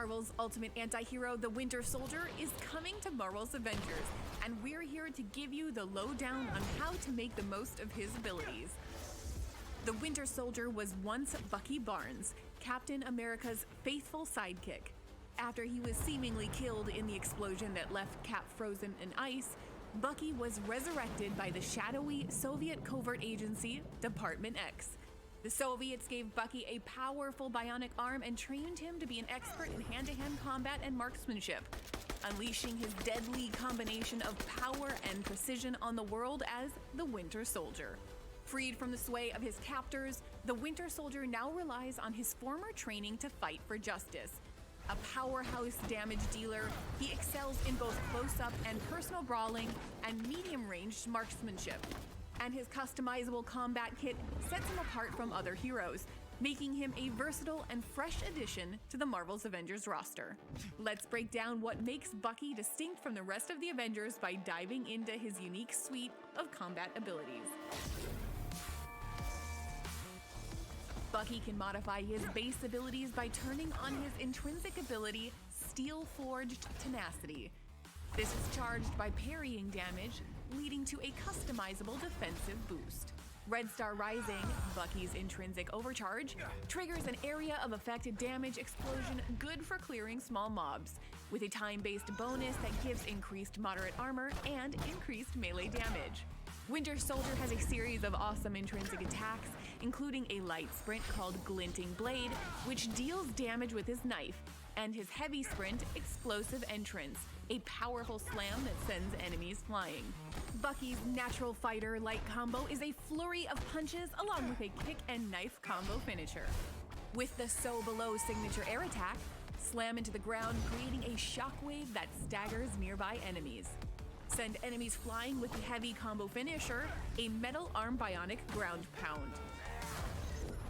Marvel's ultimate anti-hero, the Winter Soldier, is coming to Marvel's Avengers, and we're here to give you the lowdown on how to make the most of his abilities. The Winter Soldier was once Bucky Barnes, Captain America's faithful sidekick. After he was seemingly killed in the explosion that left Cap frozen in ice, Bucky was resurrected by the shadowy Soviet covert agency, Department X. The Soviets gave Bucky a powerful bionic arm and trained him to be an expert in hand-to-hand combat and marksmanship, unleashing his deadly combination of power and precision on the world as the Winter Soldier. Freed from the sway of his captors, the Winter Soldier now relies on his former training to fight for justice. A powerhouse damage dealer, he excels in both close-up and personal brawling and medium-ranged marksmanship. And his customizable combat kit sets him apart from other heroes, making him a versatile and fresh addition to the Marvel's Avengers roster. Let's break down what makes Bucky distinct from the rest of the Avengers by diving into his unique suite of combat abilities. Bucky can modify his base abilities by turning on his intrinsic ability, Steel-Forged Tenacity. This is charged by parrying damage, leading to a customizable defensive boost. Red Star Rising, Bucky's intrinsic overcharge, triggers an area of affected damage explosion good for clearing small mobs, with a time-based bonus that gives increased moderate armor and increased melee damage. Winter Soldier has a series of awesome intrinsic attacks, including a light sprint called Glinting Blade, which deals damage with his knife, and his heavy sprint, Explosive Entrance, a powerful slam that sends enemies flying. Bucky's natural fighter light combo is a flurry of punches along with a kick and knife combo finisher. With the So Below signature air attack, slam into the ground, creating a shockwave that staggers nearby enemies. Send enemies flying with the heavy combo finisher, a metal arm bionic ground pound.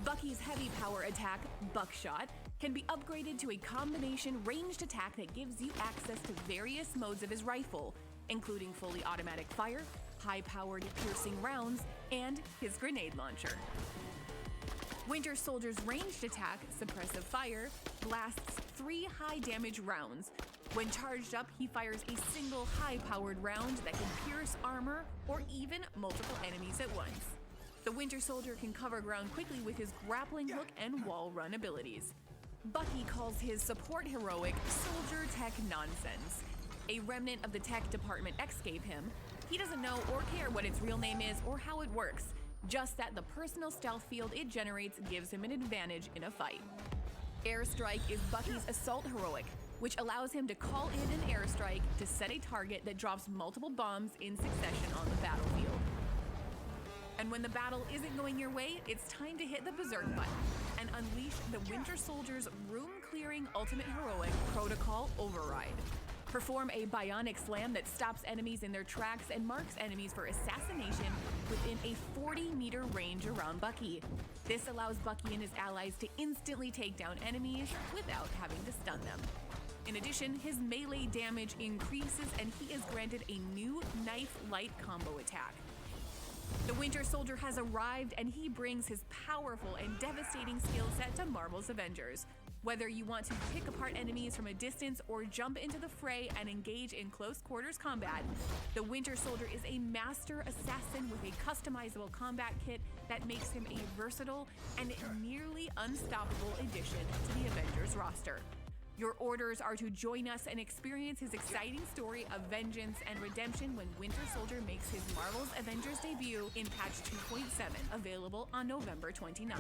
Bucky's heavy power attack, Buckshot, can be upgraded to a combination ranged attack that gives you access to various modes of his rifle, including fully automatic fire, high-powered piercing rounds, and his grenade launcher. Winter Soldier's ranged attack, Suppressive Fire, blasts 3 high-damage rounds. When charged up, he fires a single high-powered round that can pierce armor or even multiple enemies at once. The Winter Soldier can cover ground quickly with his grappling hook and wall run abilities. Bucky calls his support heroic Soldier Tech Nonsense, a remnant of the tech Department X gave him. He doesn't know or care what its real name is or how it works, just that the personal stealth field it generates gives him an advantage in a fight. Airstrike is Bucky's assault heroic, which allows him to call in an airstrike to set a target that drops multiple bombs in succession on the battlefield. And when the battle isn't going your way, it's time to hit the Berserk button and unleash the Winter Soldier's room-clearing ultimate heroic, Protocol Override. Perform a bionic slam that stops enemies in their tracks and marks enemies for assassination within a 40-meter range around Bucky. This allows Bucky and his allies to instantly take down enemies without having to stun them. In addition, his melee damage increases and he is granted a new Knife Light combo attack. The Winter Soldier has arrived and he brings his powerful and devastating skill set to Marvel's Avengers. Whether you want to pick apart enemies from a distance or jump into the fray and engage in close quarters combat, the Winter Soldier is a master assassin with a customizable combat kit that makes him a versatile and nearly unstoppable addition to the Avengers roster. Your orders are to join us and experience his exciting story of vengeance and redemption when Winter Soldier makes his Marvel's Avengers debut in patch 2.7, available on November 29.